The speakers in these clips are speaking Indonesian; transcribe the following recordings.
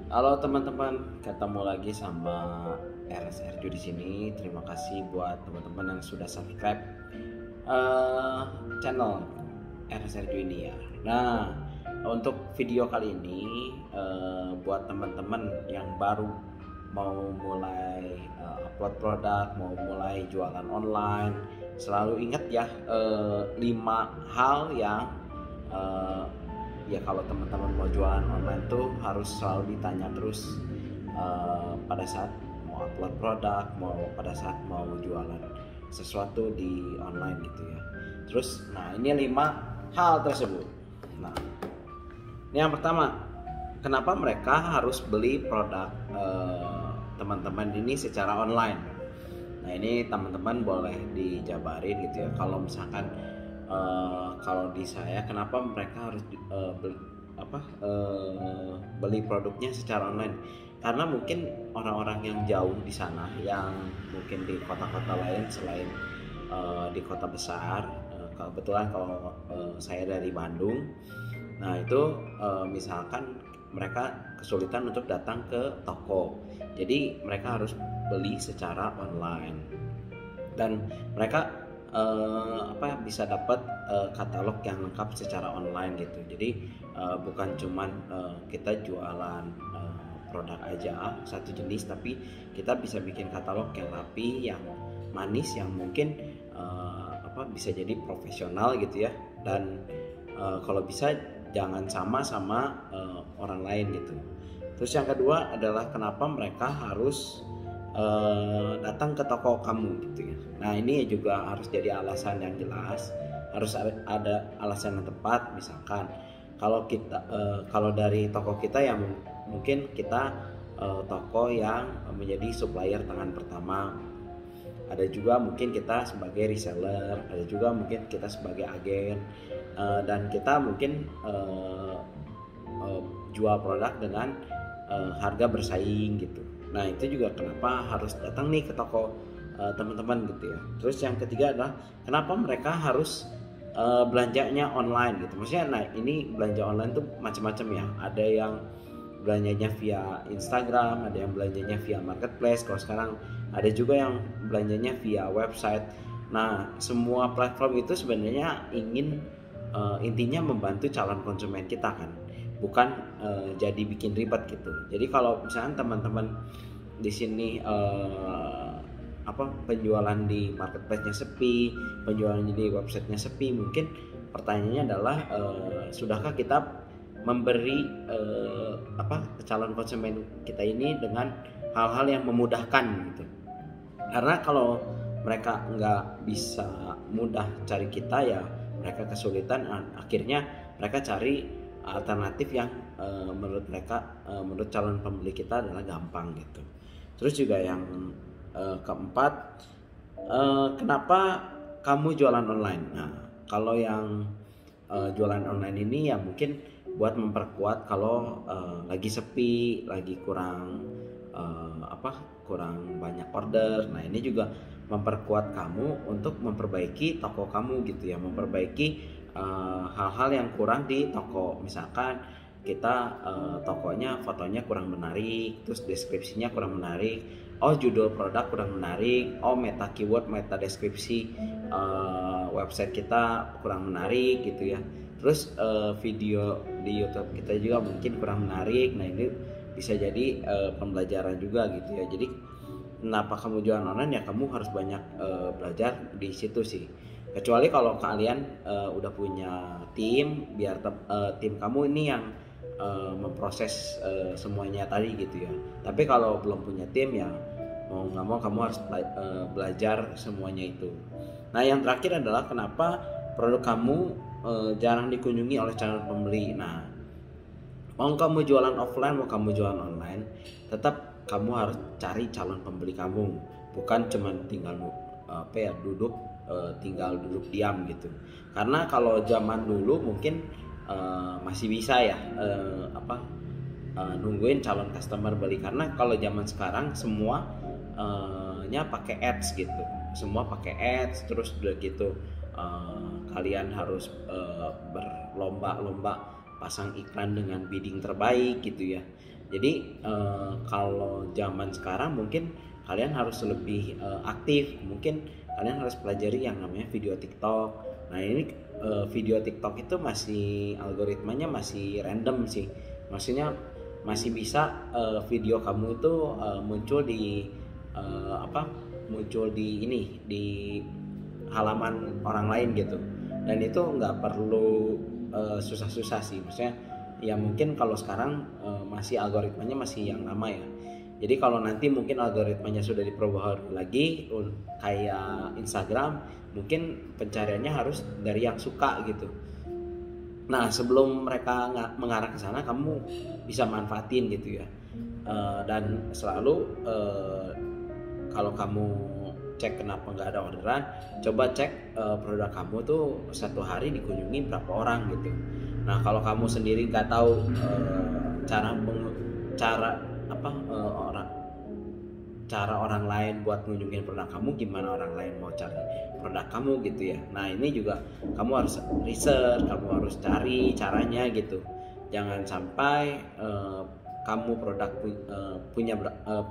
Halo teman-teman, ketemu lagi sama RSRJ di sini. Terima kasih buat teman-teman yang sudah subscribe eh, channel RSRJ ini ya. Nah, untuk video kali ini buat teman-teman yang baru mau mulai upload produk, mau mulai jualan online, selalu ingat ya 5 hal yang eh, ya kalau teman-teman mau jualan online tuh harus selalu ditanya terus pada saat mau upload produk, mau pada saat mau jualan sesuatu di online gitu ya. Terus nah ini 5 hal tersebut. Nah, ini yang pertama, kenapa mereka harus beli produk teman-teman ini secara online. Nah ini teman-teman boleh dijabarin gitu ya. Kalau misalkan kalau di saya kenapa mereka harus beli produknya secara online, karena mungkin orang-orang yang jauh di sana, yang mungkin di kota-kota lain selain di kota besar, kebetulan kalau saya dari Bandung. Nah itu misalkan mereka kesulitan untuk datang ke toko, jadi mereka harus beli secara online dan mereka bisa dapat katalog yang lengkap secara online gitu. Jadi bukan cuman kita jualan produk aja satu jenis, tapi kita bisa bikin katalog yang rapi, yang manis, yang mungkin bisa jadi profesional gitu ya. Dan kalau bisa jangan sama orang lain gitu. Terus yang kedua adalah kenapa mereka harus datang ke toko kamu gitu ya. Nah ini juga harus jadi alasan yang jelas, harus ada alasan yang tepat. Misalkan kalau dari toko kita yang mungkin kita toko yang menjadi supplier tangan pertama, ada juga mungkin kita sebagai reseller, ada juga mungkin kita sebagai agen, dan kita mungkin jual produk dengan harga bersaing gitu. Nah itu juga kenapa harus datang nih ke toko teman-teman gitu ya. Terus yang ketiga adalah kenapa mereka harus belanjanya online gitu. Maksudnya nah ini belanja online tuh macam-macam ya. Ada yang belanjanya via Instagram, ada yang belanjanya via marketplace. Kalau sekarang ada juga yang belanjanya via website. Nah semua platform itu sebenarnya intinya membantu calon konsumen kita kan, bukan jadi bikin ribet gitu. Jadi kalau misalnya teman-teman di sini penjualan di marketplace-nya sepi, penjualan di websitenya sepi, mungkin pertanyaannya adalah sudahkah kita memberi calon konsumen kita ini dengan hal-hal yang memudahkan gitu. Karena kalau mereka nggak bisa mudah cari kita ya mereka kesulitan, akhirnya mereka cari alternatif yang menurut calon pembeli kita adalah gampang gitu. Terus juga yang keempat, kenapa kamu jualan online? Nah kalau yang jualan online ini ya mungkin buat memperkuat kalau lagi sepi, lagi kurang banyak order. Nah ini juga memperkuat kamu untuk memperbaiki toko kamu gitu ya, memperbaiki hal-hal yang kurang di toko. Misalkan kita tokonya fotonya kurang menarik, terus deskripsinya kurang menarik, judul produk kurang menarik, meta keyword, meta deskripsi website kita kurang menarik gitu ya. Terus video di YouTube kita juga mungkin kurang menarik. Nah ini bisa jadi pembelajaran juga gitu ya. Jadi kenapa kamu jualan online ya kamu harus banyak belajar di situ sih. Kecuali kalau kalian udah punya tim, biar tim kamu ini yang memproses semuanya tadi gitu ya. Tapi kalau belum punya tim ya mau nggak mau kamu harus belajar semuanya itu. Nah yang terakhir adalah kenapa produk kamu jarang dikunjungi oleh calon pembeli. Nah mau kamu jualan offline, mau kamu jualan online, tetap kamu harus cari calon pembeli kamu, bukan cuma tinggal tinggal duduk diam gitu. Karena kalau zaman dulu mungkin masih bisa ya nungguin calon customer beli, karena kalau zaman sekarang semuanya pakai ads gitu, semua pakai ads. Terus udah gitu kalian harus berlomba-lomba pasang iklan dengan bidding terbaik gitu ya. Jadi kalau zaman sekarang mungkin kalian harus lebih aktif, mungkin kalian harus pelajari yang namanya video TikTok. Nah ini video TikTok itu masih algoritmanya masih random sih, maksudnya masih bisa video kamu itu muncul di muncul di ini di halaman orang lain gitu, dan itu nggak perlu susah-susah sih, maksudnya ya mungkin kalau sekarang masih algoritmanya masih yang lama ya. Jadi kalau nanti mungkin algoritmanya sudah diperbaharui lagi kayak Instagram, mungkin pencariannya harus dari yang suka gitu. Nah sebelum mereka mengarah ke sana, kamu bisa manfaatin gitu ya. Dan selalu kalau kamu cek kenapa nggak ada orderan, coba cek produk kamu tuh satu hari dikunjungi berapa orang gitu. Nah kalau kamu sendiri nggak tahu cara orang lain buat ngunjungin produk kamu, gimana orang lain mau cari produk kamu gitu ya. Nah ini juga kamu harus research, kamu harus cari caranya gitu. Jangan sampai kamu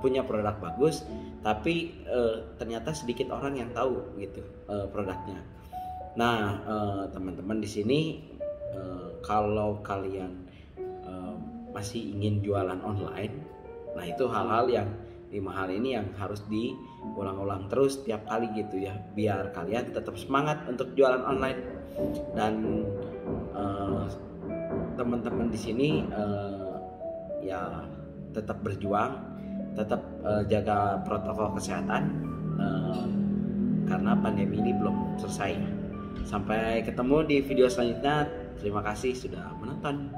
punya produk bagus tapi ternyata sedikit orang yang tahu gitu produknya. Nah teman-teman di sini kalau kalian masih ingin jualan online, nah itu hal-hal yang 5 hal ini yang harus diulang-ulang terus tiap kali gitu ya, biar kalian tetap semangat untuk jualan online. Dan teman-teman di sini ya tetap berjuang, tetap jaga protokol kesehatan karena pandemi ini belum selesai. Sampai ketemu di video selanjutnya. Terima kasih sudah menonton.